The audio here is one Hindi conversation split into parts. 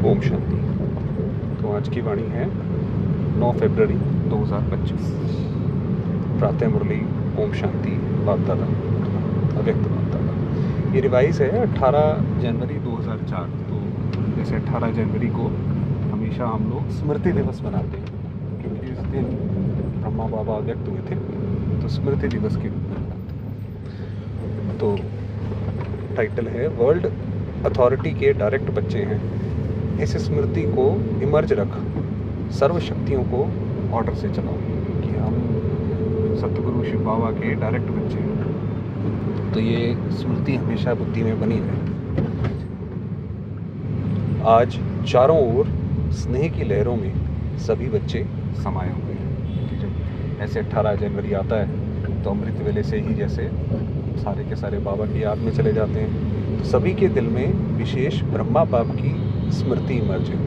ओम शांति। तो आज की वाणी है 9 फरवरी 2025। प्रातः मुरली ओम शांति बाप दादा अव्यक्त बाप दादा। ये रिवाइज है 18 जनवरी 2004। तो जैसे 18 जनवरी को हमेशा हम लोग स्मृति दिवस मनाते हैं, क्योंकि इस दिन ब्रह्मा बाबा अव्यक्त हुए थे, तो स्मृति दिवस के रूप में मनाते हैं। तो टाइटल है वर्ल्ड अथॉरिटी के डायरेक्ट बच्चे हैं, इस स्मृति को इमर्ज रख, सर्व शक्तियों को ऑर्डर से चलाओ कि हम सतगुरु शिव बाबा के डायरेक्ट बच्चे हैं। तो ये स्मृति हमेशा बुद्धि में बनी रहे। आज चारों ओर स्नेह की लहरों में सभी बच्चे समाये हुए हैं कि जब ऐसे 18 जनवरी आता है तो अमृत वेले से ही जैसे सारे के सारे बाबा की याद में चले जाते हैं। तो सभी के दिल में विशेष ब्रह्मा बाप की स्मृति इमर्ज है।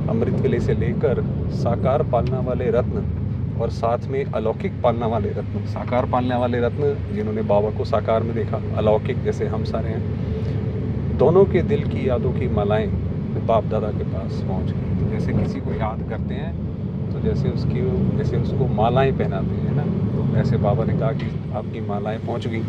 अमृत वेले से लेकर साकार पालना वाले रत्न और साथ में अलौकिक पालना वाले रत्न। साकार पालने वाले रत्न जिन्होंने बाबा को साकार में देखा, अलौकिक जैसे हम सारे हैं, दोनों के दिल की यादों की मालाएं बाप दादा के पास पहुंच गई। तो जैसे किसी को याद करते हैं तो जैसे उसको मालाएं पहनाते हैं ना, तो ऐसे बाबा ने कहा कि आपकी मालाएं पहुंच गई।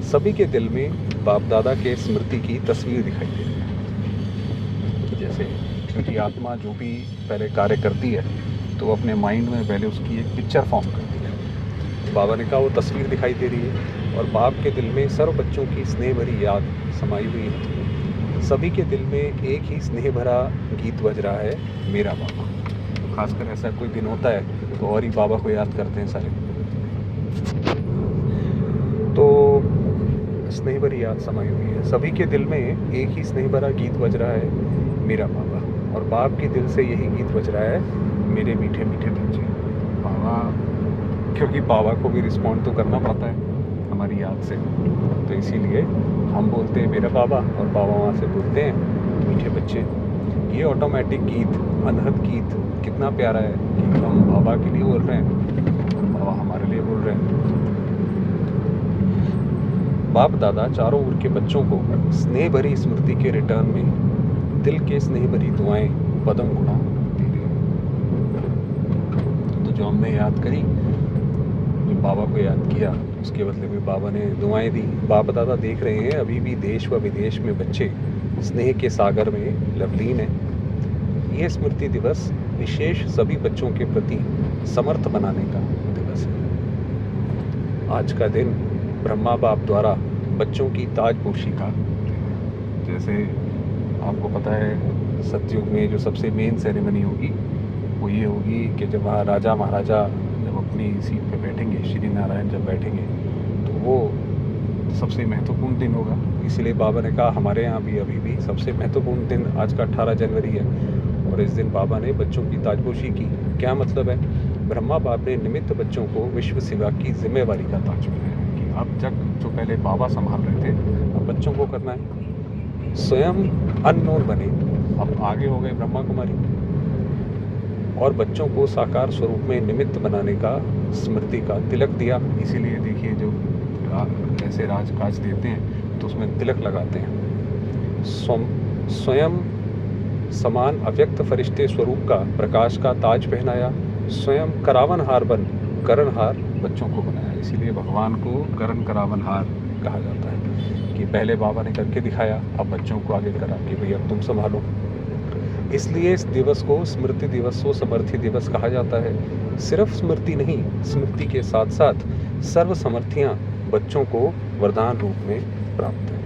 सभी के दिल में बाप दादा के स्मृति की तस्वीर दिखाई दे रही है। जैसे क्योंकि आत्मा जो भी पहले कार्य करती है तो वो अपने माइंड में पहले उसकी एक पिक्चर फॉर्म करती है। बाबा ने कहा वो तस्वीर दिखाई दे रही है और बाप के दिल में सर्व बच्चों की स्नेह भरी याद समाई हुई है। सभी के दिल में एक ही स्नेह भरा गीत बज रहा है, मेरा बाबा। खासकर ऐसा कोई दिन होता है तो और ही बाबा को याद करते हैं सारे। तो स्नेह भरी याद समाई हुई है। सभी के दिल में एक ही स्नेह भरा गीत बज रहा है, मेरा बाबा। और बाप के दिल से यही गीत बज रहा है, मेरे मीठे मीठे बच्चे। बाबा, क्योंकि बाबा को भी रिस्पॉन्ड तो करना पड़ता है हमारी याद से, तो इसीलिए हम बोलते हैं मेरा बाबा और बाबा वहाँ से बोलते हैं मीठे बच्चे। ये ऑटोमेटिक गीत, अनहद गीत कितना प्यारा है कि हम बाबा के लिए बोल रहे हैं, बाबा हमारे लिए बोल रहे हैं। बाप दादा चारों ओर के बच्चों को स्नेह भरी स्मृति के रिटर्न में दिल के स्नेह भरी दुआएं पदम गुणा दे रहे हैं। तो जो हमने याद करी, जो बाबा को याद किया, उसके बदले में बाबा ने दुआएं दी। बाप दादा देख रहे हैं अभी भी देश व विदेश में बच्चे स्नेह के सागर में लवलीन हैं। यह स्मृति दिवस विशेष सभी बच्चों के प्रति समर्थ बनाने का दिवस है। आज का दिन ब्रह्मा बाप द्वारा बच्चों की ताजपोशी का, जैसे आपको पता है सतयुग में जो सबसे मेन सेरेमनी होगी वो ये होगी कि जब वहाँ राजा महाराजा जब अपनी सीट पे बैठेंगे, श्री नारायण जब बैठेंगे, तो वो सबसे महत्वपूर्ण दिन होगा। इसीलिए बाबा ने कहा हमारे यहाँ भी अभी भी सबसे महत्वपूर्ण दिन आज का 18 जनवरी है और इस दिन बाबा ने बच्चों की ताजपोशी की। क्या मतलब है? ब्रह्मा बाप ने निमित्त बच्चों को विश्व सेवा की जिम्मेवारी का ताज पहनाया कि अब तक जो पहले बाबा संभाल रहे थे अब बच्चों को करना है। स्वयं अननोन बने, अब आगे हो गए ब्रह्मा कुमारी और बच्चों को साकार स्वरूप में निमित्त बनाने का स्मृति का तिलक दिया। इसीलिए देखिए जो ऐसे राजकाज देते हैं तो उसमें तिलक लगाते हैं। स्वयं समान अव्यक्त फरिश्ते स्वरूप का प्रकाश का ताज पहनाया। स्वयं करावन हार बन करणहार बच्चों को बनाया। इसीलिए भगवान को करण करावन हार कहा जाता है कि पहले बाबा ने करके दिखाया, अब बच्चों को आगे करा कि भाई अब तुम संभालो। इसलिए इस दिवस को स्मृति दिवस व समर्थी दिवस कहा जाता है। सिर्फ स्मृति नहीं, स्मृति के साथ साथ सर्व समर्थियाँ बच्चों को वरदान रूप में प्राप्त है।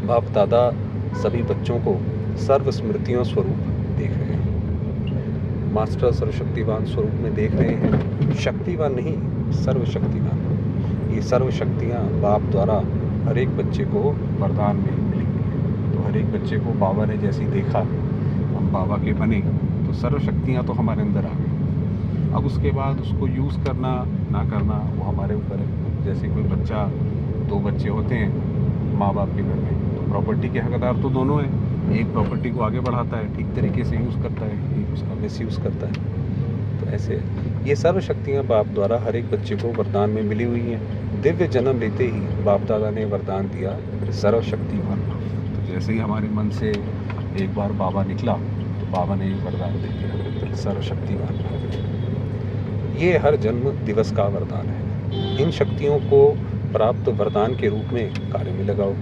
बाप दादा सभी बच्चों को सर्व स्मृतियों स्वरूप देख रहे हैं। मास्टर सर्वशक्तिवान स्वरूप में देख रहे हैं। शक्तिवान नहीं, सर्वशक्तिवान। ये सर्व शक्तियाँ बाप द्वारा हर एक बच्चे को वरदान में मिलेंगी। तो हर एक बच्चे को बाबा ने जैसे देखा, हम बाबा के बने, तो सर्व शक्तियाँ तो हमारे अंदर आ गई। अब उसके बाद उसको यूज़ करना ना करना वो हमारे ऊपर है। जैसे कोई बच्चा, 2 बच्चे होते हैं माँ बाप के घर में, तो प्रॉपर्टी के हकदार तो दोनों हैं। एक प्रॉपर्टी को आगे बढ़ाता है, ठीक तरीके से यूज़ करता है, एक उसका मिसयूज़ करता है। तो ऐसे ये सर्व शक्तियाँ बाप द्वारा हर एक बच्चे को वरदान में मिली हुई हैं। दिव्य जन्म लेते ही बाप दादा ने वरदान दिया सर्व शक्तिवान। तो जैसे ही हमारे मन से एक बार बाबा निकला तो बाबा ने वरदान दे दिया, सर्वशक्तिवान। ये हर जन्म दिवस का वरदान है। इन शक्तियों को प्राप्त वरदान के रूप में कार्य में लगाओ।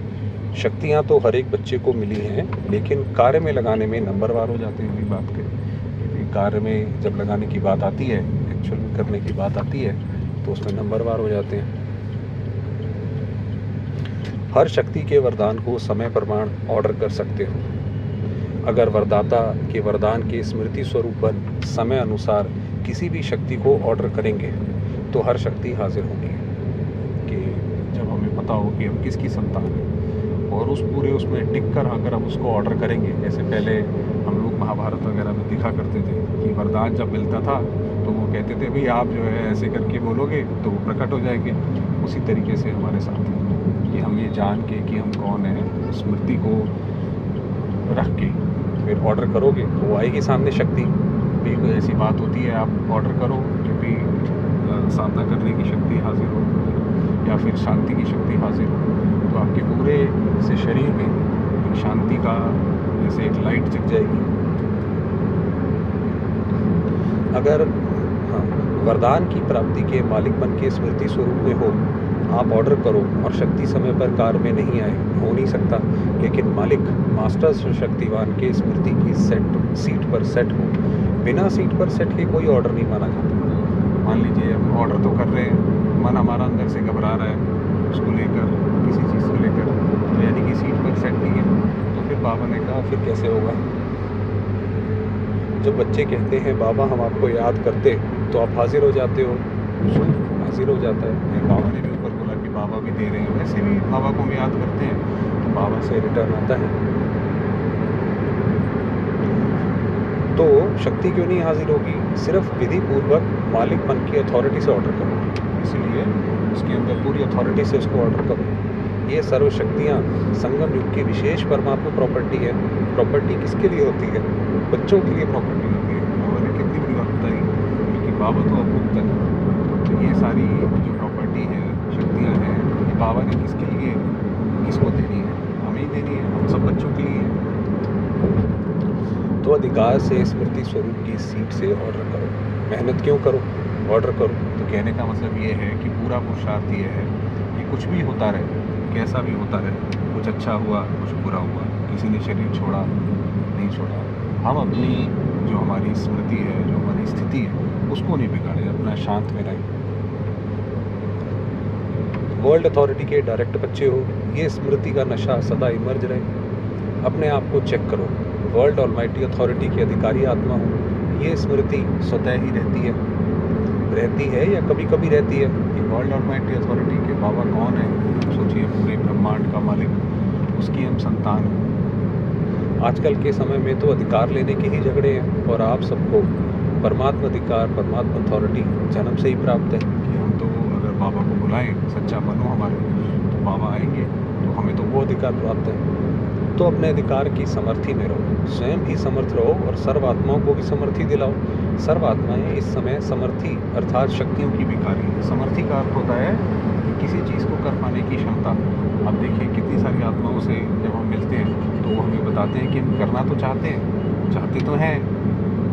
शक्तियाँ तो हर एक बच्चे को मिली हैं, लेकिन कार्य में लगाने में नंबरवार हो जाते हैं। वही बात करें, कार्य में जब लगाने की बात आती है, एक्चुअल में करने की बात आती है, तो उसमें नंबरवार हो जाते हैं। हर शक्ति के वरदान को समय प्रमाण ऑर्डर कर सकते हो। अगर वरदाता के वरदान के स्मृति स्वरूपन समय अनुसार किसी भी शक्ति को ऑर्डर करेंगे तो हर शक्ति हाजिर होगी। कि जब हमें पता हो कि हम किसकी संतान हैं और उस पूरे उसमें टिक कर अगर हम उसको ऑर्डर करेंगे, जैसे पहले हम लोग महाभारत वगैरह में देखा करते थे कि वरदान जब मिलता था तो वो कहते थे भाई आप जो है ऐसे करके बोलोगे तो वो प्रकट हो जाएंगे। उसी तरीके से हमारे साथ है कि हम ये जान के कि हम कौन हैं, स्मृति को रख के फिर ऑर्डर करोगे तो वो आएगी सामने शक्ति। भी कोई ऐसी बात होती है आप ऑर्डर करो कि भी साधना करने की शक्ति हाजिर हो या फिर शांति की शक्ति हाजिर हो, तो आपके पूरे से शरीर में एक शांति का जैसे एक लाइट जग जाएगी। अगर वरदान की प्राप्ति के मालिक बन के स्मृति स्वरूप में हो, आप ऑर्डर करो और शक्ति समय पर कार्य में नहीं आए, हो नहीं सकता। लेकिन मालिक मास्टर शक्तिवान के स्मृति की सीट पर सेट हो। बिना सीट पर सेट के कोई ऑर्डर नहीं माना जाता। मान लीजिए हम ऑर्डर तो कर रहे हैं, मन हमारा अंदर से घबरा रहा है उसको लेकर, किसी चीज़ को लेकर, तो यानी कि सीट पर सेट नहीं है। तो फिर बाबा ने कहा फिर कैसे होगा। जब बच्चे कहते हैं बाबा हम आपको याद करते, तो आप हाजिर हो जाते हो, हाजिर हो जाता है। बाबा ने भी ऊपर बोला कि बाबा भी दे रहे हैं, वैसे भी बाबा को हम याद करते हैं तो बाबा से रिटर्न आता है। तो शक्ति क्यों नहीं हाजिर होगी? सिर्फ विधि पूर्वक मालिक मन की अथॉरिटी से ऑर्डर करो, इसलिए उसके अंदर पूरी अथॉरिटी से उसको ऑर्डर करो। ये सर्व शक्तियाँ संगम युग की विशेष परमात्मा प्रॉपर्टी है। प्रॉपर्टी किसके लिए होती है? बच्चों के लिए प्रॉपर्टी होती है। बाबा ने कितनी बड़ी बात बताई, क्योंकि बाबा तो अभुक्त है। तो ये सारी जो प्रॉपर्टी है, शक्तियाँ हैं, ये बाबा ने किसके लिए, किसको देनी है? हमें ही देनी है, हम सब बच्चों के लिए। तो अधिकार से स्मृति स्वरूप की सीट से ऑर्डर करो। मेहनत क्यों करो? ऑर्डर करो। तो कहने का मतलब ये है कि पूरा पुरुषार्थ ये है कि कुछ भी होता रहे, कैसा भी होता रहे, कुछ अच्छा हुआ, कुछ बुरा हुआ, किसी ने शरीर छोड़ा, नहीं छोड़ा, हम अपनी जो हमारी स्मृति है, जो हमारी स्थिति है, उसको नहीं बिगाड़े, अपना शांत में रहें। वर्ल्ड अथॉरिटी के डायरेक्ट बच्चे हो, ये स्मृति का नशा सदा इमर्ज रहे। अपने आप को चेक करो। वर्ल्ड ऑलमाइटी अथॉरिटी के अधिकारी आत्मा हो, ये स्मृति स्वतः ही रहती है या कभी कभी रहती है। कि वर्ल्ड ऑलमाइटी अथॉरिटी के बाबा कौन है? सोचिए, पूरे ब्रह्मांड का मालिक, उसकी हम संतान हैं। आजकल के समय में तो अधिकार लेने के ही झगड़े हैं, और आप सबको परमात्मा अधिकार, परमात्मा अथॉरिटी जन्म से ही प्राप्त है। कि हम तो अगर बाबा को बुलाएं, सच्चा बनो हमारे, तो बाबा आएंगे, तो हमें तो वो अधिकार प्राप्त है। तो अपने अधिकार की समर्थी में रहो, स्वयं ही समर्थ रहो और सर्व आत्माओं को भी समर्थी दिलाओ। सर्व आत्माएं इस समय समर्थी अर्थात शक्तियों की भिखारी है। समर्थी का अर्थ होता है कि किसी चीज़ को कर पाने की क्षमता। आप देखिए कितनी सारी आत्माओं से जब हम मिलते हैं तो वो हमें बताते हैं कि हम करना तो चाहते तो हैं,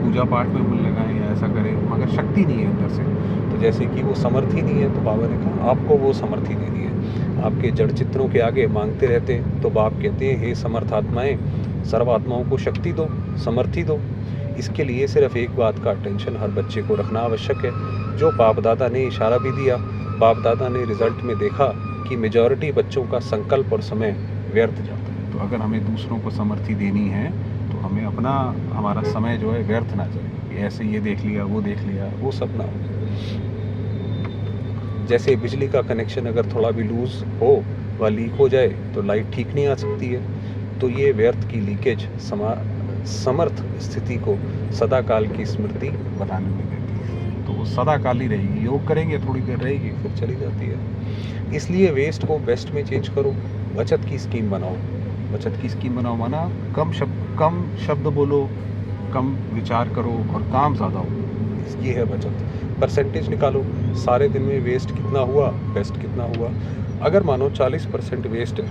पूजा पाठ में मन लगाएं या ऐसा करें, मगर शक्ति नहीं है अंदर से। तो जैसे कि वो समर्थी नहीं है, तो बाबा ने कहा आपको वो समर्थी देनी है। आपके जड़ चित्रों के आगे मांगते रहते हैं, तो बाप कहते हैं हे समर्थ आत्माएं, सर्व आत्माओं को शक्ति दो, समर्थी दो। इसके लिए सिर्फ एक बात का अटेंशन हर बच्चे को रखना आवश्यक है, जो बाप दादा ने इशारा भी दिया। बाप दादा ने रिजल्ट में देखा कि मेजॉरिटी बच्चों का संकल्प और समय व्यर्थ जाता है। तो अगर हमें दूसरों को समर्थी देनी है तो हमें हमारा समय जो है व्यर्थ ना जाए। ऐसे ये देख लिया, वो सब ना हो। जैसे बिजली का कनेक्शन अगर थोड़ा भी लूज़ हो व लीक हो जाए तो लाइट ठीक नहीं आ सकती है। तो ये व्यर्थ की लीकेज समर्थ स्थिति को सदा काल की स्मृति बनाने में देती है। तो वो सदा काल ही रहेगी। योग करेंगे, थोड़ी देर रहेगी, फिर चली जाती है। इसलिए वेस्ट को बेस्ट में चेंज करो। बचत की स्कीम बनाओ माना कम शब्द बोलो, कम विचार करो और काम ज़्यादा हो। ये है बचत। परसेंटेज निकालो, सारे दिन में वेस्ट कितना हुआ, बेस्ट कितना हुआ। अगर मानो 40% वेस्ट है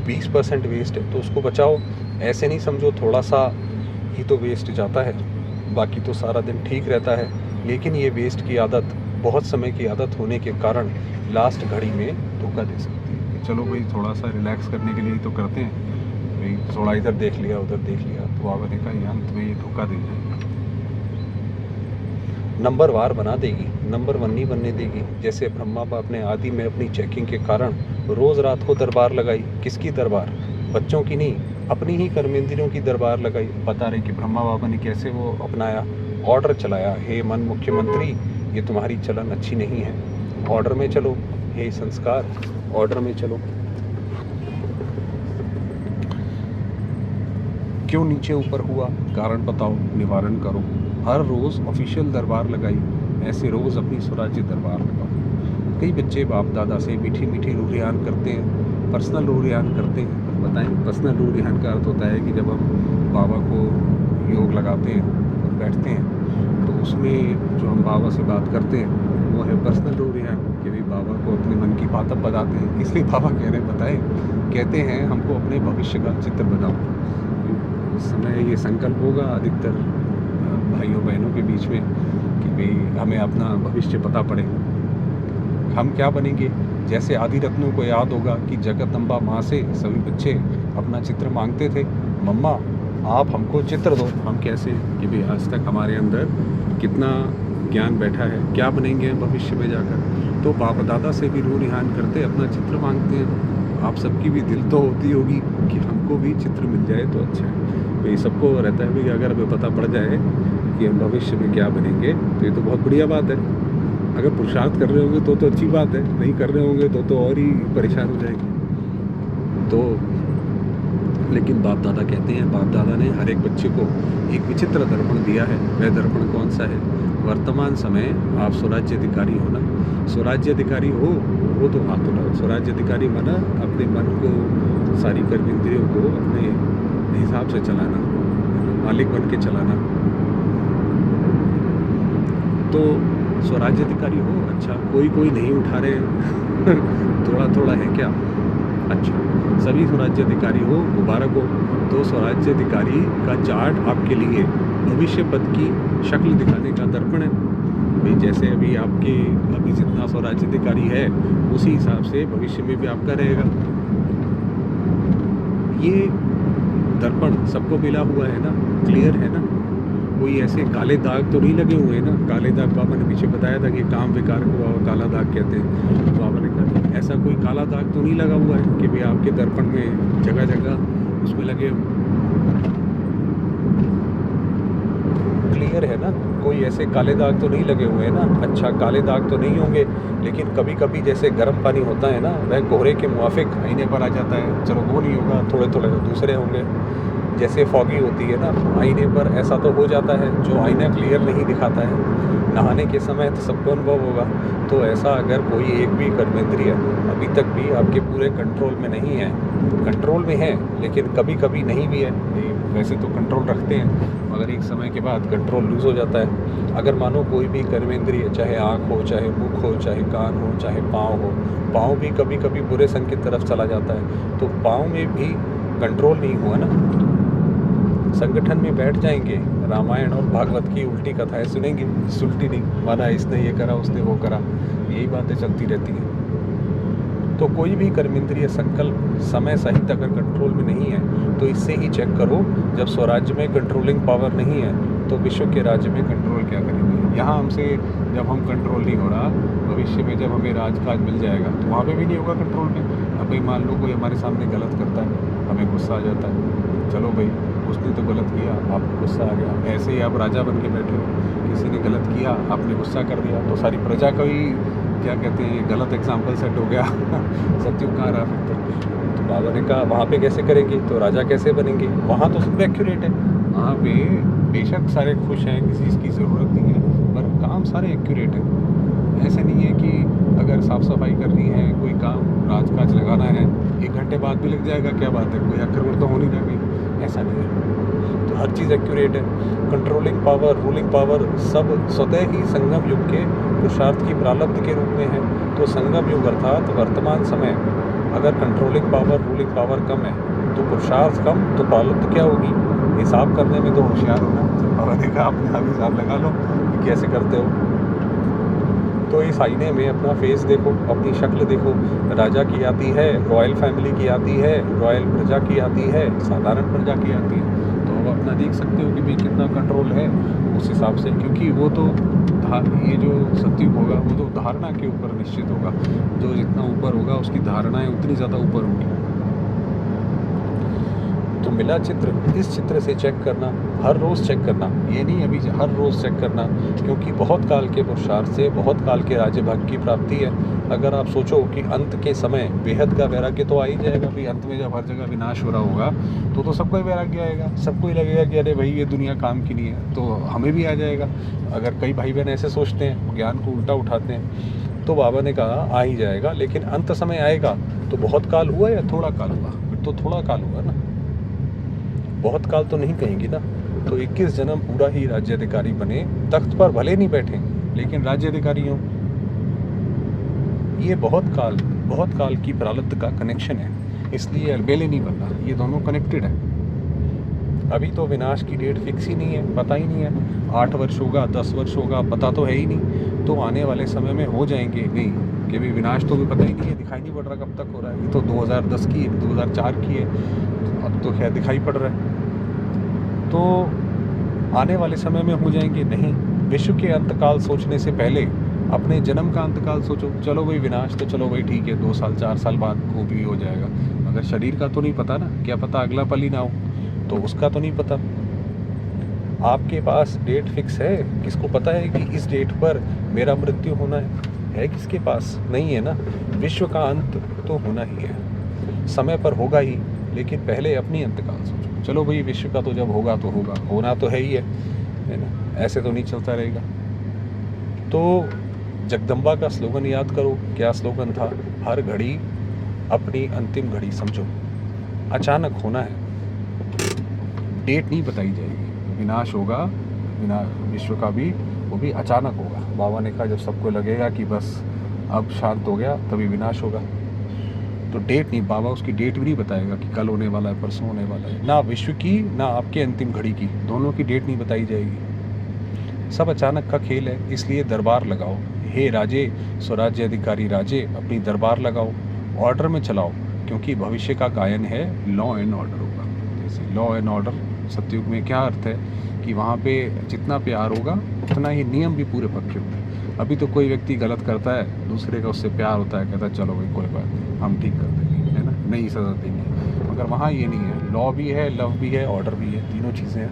20% वेस्ट है तो उसको बचाओ। ऐसे नहीं समझो थोड़ा सा ही तो वेस्ट जाता है, बाकी तो सारा दिन ठीक रहता है। लेकिन ये वेस्ट की आदत बहुत समय की आदत होने के कारण लास्ट घड़ी में धोखा दे सकती है। चलो भाई थोड़ा सा रिलैक्स करने के लिए तो करते हैं भाई, थोड़ा इधर देख लिया उधर देख लिया, तो बाबा ने कहा अंत में ये धोखा दे जाएगा, नंबर वार बना देगी, नंबर 1 नहीं बनने देगी। जैसे ब्रह्मा बाप ने आदि में अपनी चेकिंग के कारण रोज़ रात को दरबार लगाई। किसकी दरबार? बच्चों की नहीं, अपनी ही कर्मेंद्रियों की दरबार लगाई। बता रहे कि ब्रह्मा बाबा ने कैसे वो अपनाया, ऑर्डर चलाया, हे मन मुख्यमंत्री ये तुम्हारी चलन अच्छी नहीं है, ऑर्डर में चलो। हे संस्कार ऑर्डर में चलो। क्यों नीचे ऊपर हुआ, कारण बताओ, निवारण करो। हर रोज़ ऑफिशियल दरबार लगाई, ऐसे रोज़ अपनी स्वराज्य दरबार लगाओ। कई बच्चे बाप दादा से मीठी मीठी रूरियान करते हैं, पर्सनल रूरियान करते हैं। बताएं, पर्सनल रूरियान का अर्थ होता है कि जब हम बाबा को योग लगाते हैं और बैठते हैं तो उसमें जो हम बाबा से बात करते हैं वो है पर्सनल रूरियान, कि भाई बाबा को अपने मन की बात अब बताते हैं। इसलिए बाबा कह रहे बताएं, कहते हैं हमको अपने भविष्य का चित्र बनाओ। उस समय ये संकल्प होगा अधिकतर भाइयों बहनों के बीच में कि भाई हमें अपना भविष्य पता पड़े, हम क्या बनेंगे। जैसे आदि रत्नों को याद होगा कि जगदम्बा माँ से सभी बच्चे अपना चित्र मांगते थे, मम्मा आप हमको चित्र दो। हम कैसे कि भाई आज तक हमारे अंदर कितना ज्ञान बैठा है, क्या बनेंगे भविष्य में जाकर। तो बाप दादा से भी रू रिहान करते अपना चित्र मांगते हैं। आप सबकी भी दिल तो होती होगी कि हमको भी चित्र मिल जाए तो अच्छा है। भाई सबको रहता है भाई अगर हमें पता पड़ जाए कि हम भविष्य में क्या बनेंगे तो ये तो बहुत बढ़िया बात है। अगर पुरुषार्थ कर रहे होंगे तो अच्छी बात है, नहीं कर रहे होंगे तो और ही परेशान हो जाएंगे। तो लेकिन बाप दादा कहते हैं, बाप दादा ने हर एक बच्चे को एक विचित्र दर्पण दिया है। वह दर्पण कौन सा है? वर्तमान समय आप स्वराज्य अधिकारी हो ना, स्वराज्य अधिकारी हो वो तो हाथ उठाओ। स्वराज्य अधिकारी माना अपने मन को, सारी कर्मेंद्रियों को अपने हिसाब से चलाना, मालिक बन के चलाना। तो स्वराज्य अधिकारी हो, अच्छा कोई नहीं उठा रहे थोड़ा है क्या? अच्छा सभी स्वराज्य अधिकारी हो, मुबारक हो। तो स्वराज्य अधिकारी का चार्ट आपके लिए भविष्य पद की शक्ल दिखाने का दर्पण है भाई। जैसे अभी जितना स्वराज्य अधिकारी है उसी हिसाब से भविष्य में भी आपका रहेगा। ये दर्पण सबको मिला हुआ है ना, क्लियर है ना, कोई ऐसे काले दाग तो नहीं लगे हुए हैं ना। काले दाग बाबा ने पीछे बताया था कि काम विकार को बाबा काला दाग कहते हैं। तो बाबा ने कहा ऐसा कोई काला दाग तो नहीं लगा हुआ है कि भाई आपके दर्पण में जगह जगह उसमें लगे। क्लियर है ना, कोई ऐसे काले दाग तो नहीं लगे हुए हैं ना। अच्छा काले दाग तो नहीं होंगे, लेकिन कभी कभी जैसे गर्म पानी होता है ना, वह कोहरे के मुआफिक आईने पर आ जाता है। चलो वो नहीं होगा, थोड़े दूसरे होंगे। जैसे फॉगी होती है ना आईने पर, ऐसा तो हो जाता है जो आईना क्लियर नहीं दिखाता है। नहाने के समय तो सबको अनुभव होगा। तो ऐसा अगर कोई एक भी कर्मेंद्रिय अभी तक भी आपके पूरे कंट्रोल में नहीं है, कंट्रोल में है लेकिन कभी कभी नहीं भी है, वैसे तो कंट्रोल रखते हैं मगर एक समय के बाद कंट्रोल लूज़ हो जाता है। अगर मानो कोई भी कर्मेंद्रिय, चाहे आँख हो, चाहे मुख हो, चाहे कान हो, चाहे पाँव हो, पाँव भी कभी कभी बुरे संग की तरफ चला जाता है, तो पाँव में भी कंट्रोल नहीं हुआ ना। संगठन में बैठ जाएंगे, रामायण और भागवत की उल्टी कथाएं सुनेंगे, उल्टी नहीं माना इसने ये करा उसने वो करा, यही बातें चलती रहती हैं। तो कोई भी कर्मेंद्रिय संकल्प समय सहित अगर कंट्रोल में नहीं है तो इससे ही चेक करो। जब स्वराज्य में कंट्रोलिंग पावर नहीं है तो विश्व के राज्य में कंट्रोल क्या करेंगे। यहाँ हमसे जब हम कंट्रोल नहीं हो रहा, भविष्य में जब हमें राजकाज मिल जाएगा तो वहाँ पे भी नहीं होगा कंट्रोल में। अब भाई मान लो कोई हमारे सामने गलत करता है, हमें गुस्सा आ जाता है, चलो भाई उसने तो गलत किया, आपको गुस्सा आ गया। ऐसे ही आप राजा बन के बैठे हो, किसी ने गलत किया, आपने गुस्सा कर दिया तो सारी प्रजा का ही क्या कहते हैं गलत एग्जाम्पल सेट हो गया सत्युग कहाँ रहा फिर। तो बाबा ने कहा वहाँ पे कैसे करेंगे, तो राजा कैसे बनेंगे? वहाँ तो सब एक्यूरेट है, वहाँ पे बेशक सारे खुश हैं, किसी चीज़ की ज़रूरत नहीं है, पर काम सारे एक्यूरेट है। ऐसे नहीं है कि अगर साफ़ सफाई करनी है, कोई काम राजकाज लगाना है, 1 घंटे बाद भी लग जाएगा, क्या बात है, कोई आक्रमण तो हो नहीं रहा, ऐसा नहीं है। तो हर चीज़ एक्यूरेट है। कंट्रोलिंग पावर, रूलिंग पावर सब स्वतः ही संगम युग के पुरुषार्थ की प्रारब्ध के रूप में है। तो संगम युग अर्थात वर्तमान समय अगर कंट्रोलिंग पावर, रूलिंग पावर कम है तो पुरुषार्थ कम, तो प्रारब्ध क्या होगी? हिसाब करने में तो होशियार होना। और देखा आपने, अभी हिसाब लगा लो कि कैसे करते हो। तो इस आईने में अपना फेस देखो, अपनी शक्ल देखो। राजा की आती है, रॉयल फैमिली की आती है, रॉयल प्रजा की आती है, साधारण प्रजा की आती है। तो अब अपना देख सकते हो कि भाई कितना कंट्रोल है उस हिसाब से, क्योंकि वो तो ये जो सत्युग होगा वो तो धारणा के ऊपर निश्चित होगा। जो जितना ऊपर होगा उसकी धारणाएं उतनी ज़्यादा ऊपर होंगी। तो मिला चित्र, इस चित्र से चेक करना, हर रोज़ चेक करना, ये नहीं अभी हर रोज़ चेक करना, क्योंकि बहुत काल के पुरुषार्थ से बहुत काल के राज्य भाग की प्राप्ति है। अगर आप सोचो कि अंत के समय बेहद का वैराग्य तो आ ही जाएगा भाई। अंत में जब हर जगह विनाश हो रहा होगा तो सबको ही वैराग्य आएगा, सबको ही लगेगा कि अरे भाई ये दुनिया काम की नहीं है, तो हमें भी आ जाएगा। अगर कई भाई बहन ऐसे सोचते हैं, ज्ञान को उल्टा उठाते हैं, तो बाबा ने कहा आ ही जाएगा, लेकिन अंत समय आएगा तो बहुत काल हुआ या थोड़ा काल हुआ? फिर तो थोड़ा काल हुआ ना, बहुत काल तो नहीं कहेंगी ना। तो 21 जन्म पूरा ही राज्याधिकारी बने, तख्त पर भले नहीं बैठे लेकिन राज्याधिकारी हों। ये बहुत काल की प्रारब्ध का कनेक्शन है, इसलिए अलबेले नहीं बनना, ये दोनों कनेक्टेड है। अभी तो विनाश की डेट फिक्स ही नहीं है, पता ही नहीं है 8 वर्ष होगा 10 वर्ष होगा, पता तो है ही नहीं। तो आने वाले समय में हो जाएंगे नहीं कि भी विनाश तो भी पता ही नहीं है, दिखाई नहीं पड़ रहा कब तक हो रहा है। ये तो 2010 की है, 2004 की है, अब तो खैर दिखाई पड़ रहा है। तो आने वाले समय में हो जाएंगे नहीं। विश्व के अंतकाल सोचने से पहले अपने जन्म का अंतकाल सोचो। चलो भाई विनाश तो चलो भाई ठीक है, 2 साल 4 साल बाद वो भी हो जाएगा, मगर शरीर का तो नहीं पता ना, क्या पता अगला पल ही ना हो, तो उसका तो नहीं पता। आपके पास डेट फिक्स है? किसको पता है कि इस डेट पर मेरा मृत्यु होना है किसके पास? नहीं है ना। विश्व का अंत तो होना ही है, समय पर होगा ही, लेकिन पहले अपनी अंतकाल सोचो। चलो भाई विश्व का तो जब होगा तो होगा, होना तो है ही है ना, ऐसे तो नहीं चलता रहेगा। तो जगदम्बा का स्लोगन याद करो। क्या स्लोगन था? हर घड़ी अपनी अंतिम घड़ी समझो। अचानक होना है, डेट नहीं बताई जाएगी। विनाश होगा, विश्व का भी, वो भी अचानक होगा। बाबा ने कहा जब सबको लगेगा कि बस अब शांत हो गया तभी विनाश होगा। तो डेट नहीं, बाबा उसकी डेट भी नहीं बताएगा कि कल होने वाला है, परसों होने वाला है। ना विश्व की ना आपके अंतिम घड़ी की, दोनों की डेट नहीं बताई जाएगी। सब अचानक का खेल है, इसलिए दरबार लगाओ। हे राजे, स्वराज्य अधिकारी राजे, अपनी दरबार लगाओ, ऑर्डर में चलाओ, क्योंकि भविष्य का गायन है लॉ एंड ऑर्डर होगा। जैसे लॉ एंड ऑर्डर सतयुग में क्या अर्थ है कि वहाँ पे जितना प्यार होगा उतना ही नियम भी पूरे पक्के होंगे। अभी तो कोई व्यक्ति गलत करता है, दूसरे का उससे प्यार होता है, कहता है चलो भाई कोई बात नहीं, हम ठीक कर देंगे, है ना, नई सज़ा देंगे। मगर वहाँ ये नहीं है, लॉ भी है, लव भी है, ऑर्डर भी है, तीनों चीज़ें हैं।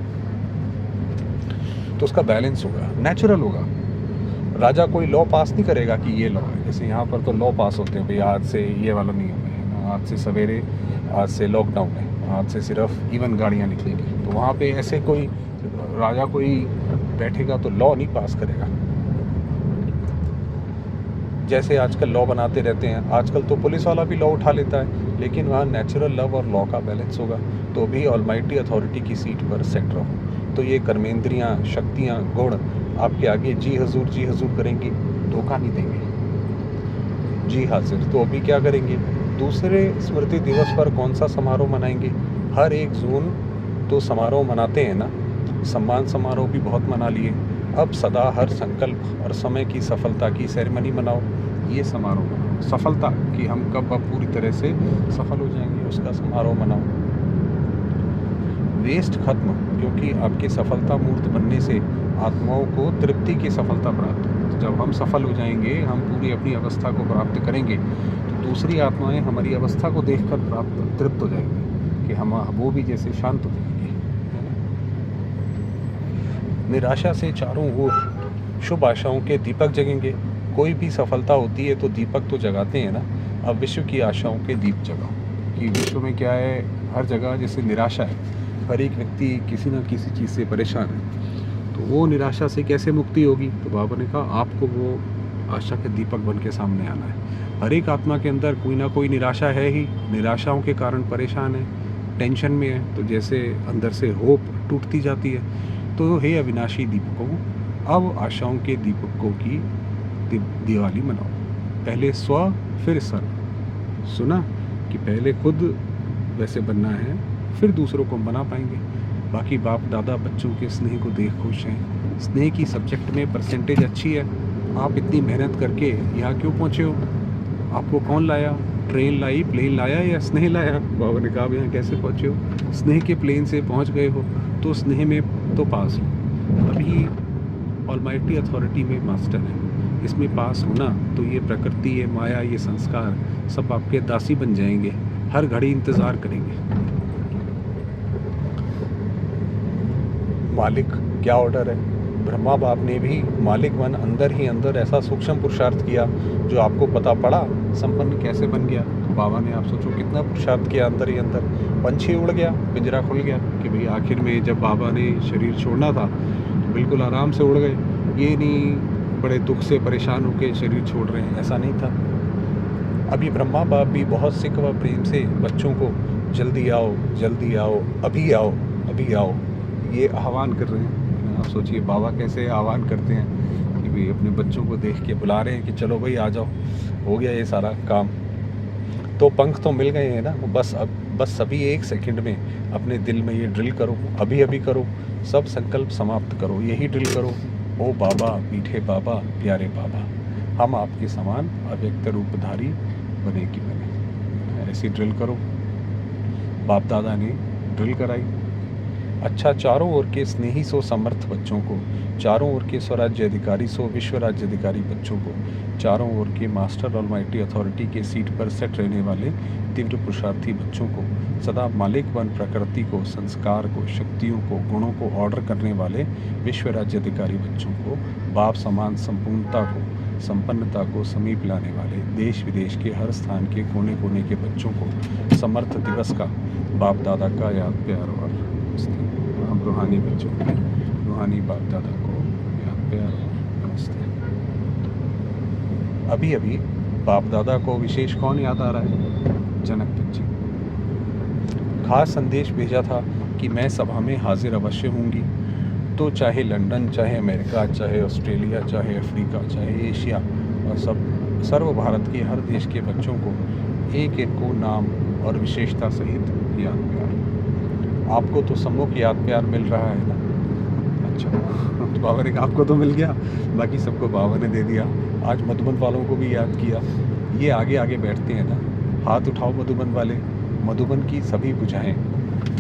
तो उसका बैलेंस होगा, नेचुरल होगा। राजा कोई लॉ पास नहीं करेगा कि ये लॉ है। जैसे यहाँ पर तो लॉ पास होते हैं, भाई आज से ये वाला नियम है, आज से सवेरे, आज से लॉकडाउन है, आज से सिर्फ इवन गाड़ियाँ निकलेंगी। तो वहाँ पे ऐसे कोई राजा कोई बैठेगा तो लॉ नहीं पास करेगा। जैसे आजकल लॉ बनाते रहते हैं, आजकल तो पुलिस वाला भी लॉ उठा लेता है, लेकिन वहाँ नेचुरल लव और लॉ का बैलेंस होगा। तो भी ऑलमाइटी अथॉरिटी की सीट पर सेट रहो। तो ये कर्मेंद्रियाँ, शक्तियाँ, गुण आपके आगे जी हजूर करेंगी, धोखा नहीं देंगे। जी हाजिर। तो अभी क्या करेंगे? दूसरे स्मृति दिवस पर कौन सा समारोह मनाएंगे? हर 1 जून तो समारोह मनाते हैं ना, सम्मान समारोह भी बहुत मना लिए। अब सदा हर संकल्प और समय की सफलता की सेरेमनी मनाओ। ये समारोह मनाओ, सफलता कि हम कब अब पूरी तरह से सफल हो जाएंगे, उसका समारोह मनाओ। वेस्ट खत्म, क्योंकि आपके सफलता मूर्त बनने से आत्माओं को तृप्ति की सफलता प्राप्त हो। तो जब हम सफल हो जाएंगे, हम पूरी अपनी अवस्था को प्राप्त करेंगे, तो दूसरी आत्माएं हमारी अवस्था को देखकर तृप्त हो जाएंगी कि हम वो भी जैसे शांत हो जाएंगे। निराशा से चारों ओर शुभ आशाओं के दीपक जगेंगे। कोई भी सफलता होती है तो दीपक तो जगाते हैं ना। अब विश्व की आशाओं के दीप जगाओ, कि विश्व में क्या है, हर जगह जैसे निराशा है, हर एक व्यक्ति किसी न किसी चीज़ से परेशान है। तो वो निराशा से कैसे मुक्ति होगी? तो बाबा ने कहा आपको वो आशा के दीपक बन के सामने आना है। हर एक आत्मा के अंदर कोई ना कोई निराशा है ही, निराशाओं के कारण परेशान है, टेंशन में है। तो जैसे अंदर से होप टूटती जाती है। तो हे अविनाशी दीपकों, अब आशाओं के दीपकों की दिवाली मनाओ। पहले स्व फिर सर्व। सुना? कि पहले खुद वैसे बनना है, फिर दूसरों को बना पाएंगे। बाकी बाप दादा बच्चों के स्नेह को देख खुश हैं। स्नेह की सब्जेक्ट में परसेंटेज अच्छी है। आप इतनी मेहनत करके यहाँ क्यों पहुँचे हो? आपको कौन लाया? ट्रेन लाई, प्लेन लाया या स्नेह लाया? बाबा ने कहा यहाँ कैसे पहुँचे हो? स्नेह के प्लेन से पहुँच गए हो तो स्नेह में तो पास हो। अभी ऑलमाइटी अथॉरिटी में मास्टर है, इसमें पास होना तो ये प्रकृति, ये माया, ये संस्कार सब आपके दासी बन जाएंगे, हर घड़ी इंतज़ार करेंगे। मालिक क्या ऑर्डर है? ब्रह्मा बाप ने भी मालिक वन अंदर ही अंदर ऐसा सूक्ष्म पुरुषार्थ किया जो आपको पता पड़ा संपन्न कैसे बन गया। तो बाबा ने, आप सोचो कितना पुरुषार्थ किया अंदर ही अंदर। पंछी उड़ गया, पिंजरा खुल गया कि भाई आखिर में जब बाबा ने शरीर छोड़ना था तो बिल्कुल आराम से उड़ गए। ये नहीं बड़े दुख से परेशान होकर शरीर छोड़ रहे हैं, ऐसा नहीं था। अभी ब्रह्मा बाप भी बहुत सिक व प्रेम से बच्चों को जल्दी आओ, जल्दी आओ, अभी आओ, अभी आओ, ये आह्वान कर रहे हैं। आप सोचिए बाबा कैसे आह्वान करते हैं कि भाई अपने बच्चों को देख के बुला रहे हैं कि चलो भाई आ जाओ, हो गया ये सारा काम। तो पंख तो मिल गए हैं ना, बस अभी एक सेकंड में अपने दिल में ये ड्रिल करो, अभी अभी करो, सब संकल्प समाप्त करो, यही ड्रिल करो। ओ बाबा, मीठे बाबा, प्यारे बाबा, हम आपके समान अव्यक्त रूपधारी बने कि बने। ऐसी ड्रिल करो। बाप दादा ने ड्रिल कराई। अच्छा, चारों ओर के स्नेही सो समर्थ बच्चों को, चारों ओर के स्वराज्य अधिकारी सो विश्व राज्य अधिकारी बच्चों को, चारों ओर के मास्टर ऑलमाइटी अथॉरिटी के सीट पर सेट रहने वाले तीव्र पुरुषार्थी बच्चों को, सदा मालिक वन प्रकृति को, संस्कार को, शक्तियों को, गुणों को ऑर्डर करने वाले विश्व राज्य अधिकारी बच्चों को, बाप समान संपूर्णता को, संपन्नता को समीप लाने वाले देश विदेश के हर स्थान के कोने कोने के बच्चों को समर्थ दिवस का बाप दादा का याद प्यार और नमस्ते। हम रूहानी बच्चों के रूहानी बाप दादा को याद प्यार और नमस्ते। अभी अभी बाप दादा को विशेष कौन याद आ रहा है? जनक जी। खास संदेश भेजा था कि मैं सभा में हाजिर अवश्य होंगी, तो चाहे लंदन, चाहे अमेरिका, चाहे ऑस्ट्रेलिया, चाहे अफ्रीका, चाहे एशिया, और सर्व भारत के हर देश के बच्चों को एक एक को नाम और विशेषता सहित याद प्यार। आपको तो सम्मुख याद प्यार मिल रहा है ना? अच्छा, तो बाबा ने कहा आपको तो मिल गया, बाकी सबको बाबा ने दे दिया। आज मधुबन वालों को भी याद किया। ये आगे आगे बैठते हैं ना, हाथ उठाओ मधुबन वाले, मधुबन की सभी बुझाएं।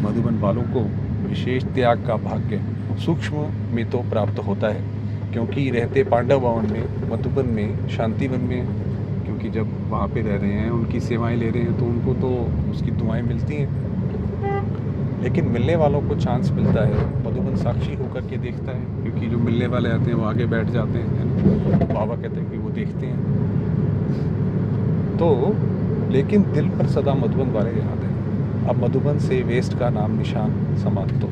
मधुबन वालों को विशेष त्याग का भाग्य सूक्ष्म में तो प्राप्त होता है, क्योंकि रहते पांडव भवन में, मधुबन में, शांतिवन में, क्योंकि जब वहाँ पे रह रहे हैं, उनकी सेवाएं ले रहे हैं, तो उनको तो उसकी दुआएं मिलती हैं। लेकिन मिलने वालों को चांस मिलता है, मधुबन साक्षी होकर के देखता है, क्योंकि जो मिलने वाले आते हैं वो आगे बैठ जाते हैं, बाबा कहते हैं कि वो देखते हैं। तो लेकिन दिल पर सदा मधुबन वाले याद है। अब मधुबन से वेस्ट का नाम निशान समाप्त हो,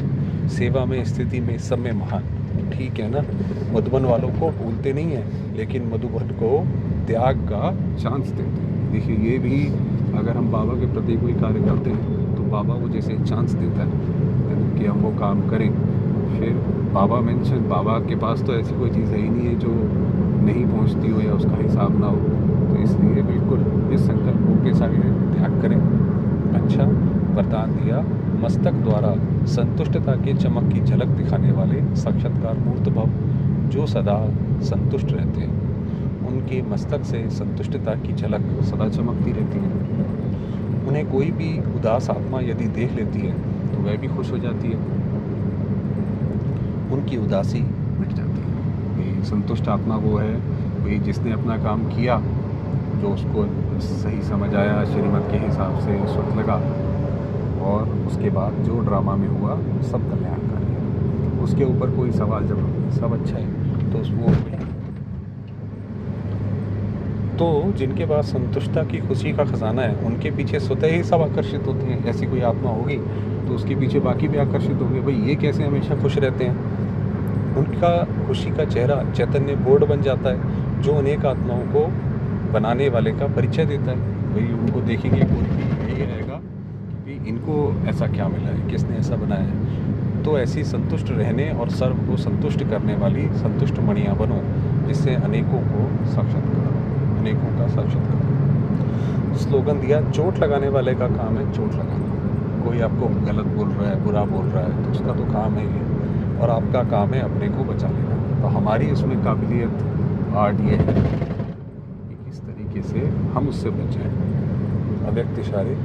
सेवा में, स्थिति में, सब में महान। ठीक है ना, मधुबन वालों को भूलते नहीं हैं, लेकिन मधुबन को त्याग का चांस देते हैं। देखिए, ये भी अगर हम बाबा के प्रति कोई कार्य करते हैं तो बाबा वो जैसे चांस देता है कि हम वो काम करें। फिर बाबा के पास तो ऐसी कोई चीज़ है ही नहीं है जो नहीं पहुंचती हो या उसका हिसाब ना हो। तो इसलिए बिल्कुल इस संकल्प के साथ त्याग करें। अच्छा, वरदान दिया, मस्तक द्वारा संतुष्टता के चमक की झलक दिखाने वाले साक्षात्कार मूर्त भव जो सदा संतुष्ट रहते हैं, उनके मस्तक से संतुष्टता की झलक सदा चमकती रहती है। उन्हें कोई भी उदास आत्मा यदि देख लेती है तो वह भी खुश हो जाती है, उनकी उदासी मिट जाती है। संतुष्ट आत्मा वो है भाई जिसने अपना काम किया, जो उसको सही समझ आया, श्रीमत के हिसाब से सुत लगा, और उसके बाद जो ड्रामा में हुआ सब कल्याणकारी है, उसके ऊपर कोई सवाल जवाब नहीं, सब अच्छा है। तो वो तो जिनके पास संतुष्टता की खुशी का खजाना है, उनके पीछे स्वतः ही सब आकर्षित होते हैं। ऐसी कोई आत्मा होगी तो उसके पीछे बाकी भी आकर्षित होंगे। भाई ये कैसे हमेशा खुश रहते हैं? उनका खुशी का चेहरा चैतन्य बोर्ड बन जाता है, जो अनेक आत्माओं को बनाने वाले का परिचय देता है। भाई उनको देखेंगे, कोई भी यही रहेगा कि इनको ऐसा क्या मिला है, किसने ऐसा बनाया है। तो ऐसी संतुष्ट रहने और सर्व को संतुष्ट करने वाली संतुष्ट मणियाँ बनो, जिससे अनेकों का साक्षात्कार। स्लोगन दिया, चोट लगाने वाले का काम है चोट लगाना। कोई आपको गलत बोल रहा है, बुरा बोल रहा है, तो उसका तो काम है ये, और आपका काम है अपने को बचा लेना। तो हमारी इसमें काबिलियत आर्ट ये है कि किस तरीके से हम उससे बच जाएं। अव्यक्त इशारे,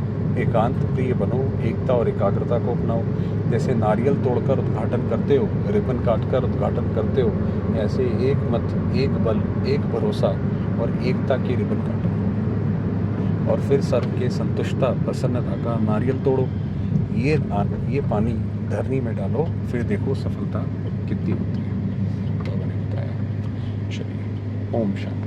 एकांत प्रिय बनो, एकता और एकाग्रता को अपनाओ। जैसे नारियल तोड़कर उद्घाटन करते हो, रिबन काटकर उद्घाटन करते हो, ऐसे एक मत, एक बल, एक भरोसा और एकता की रिबन काटो, और फिर सर्व के संतुष्टता प्रसन्नता का नारियल तोड़ो। ये पानी धरनी में डालो, फिर देखो सफलता कितनी होती है। बाबा ने बताया। चलिए, ओम शांति।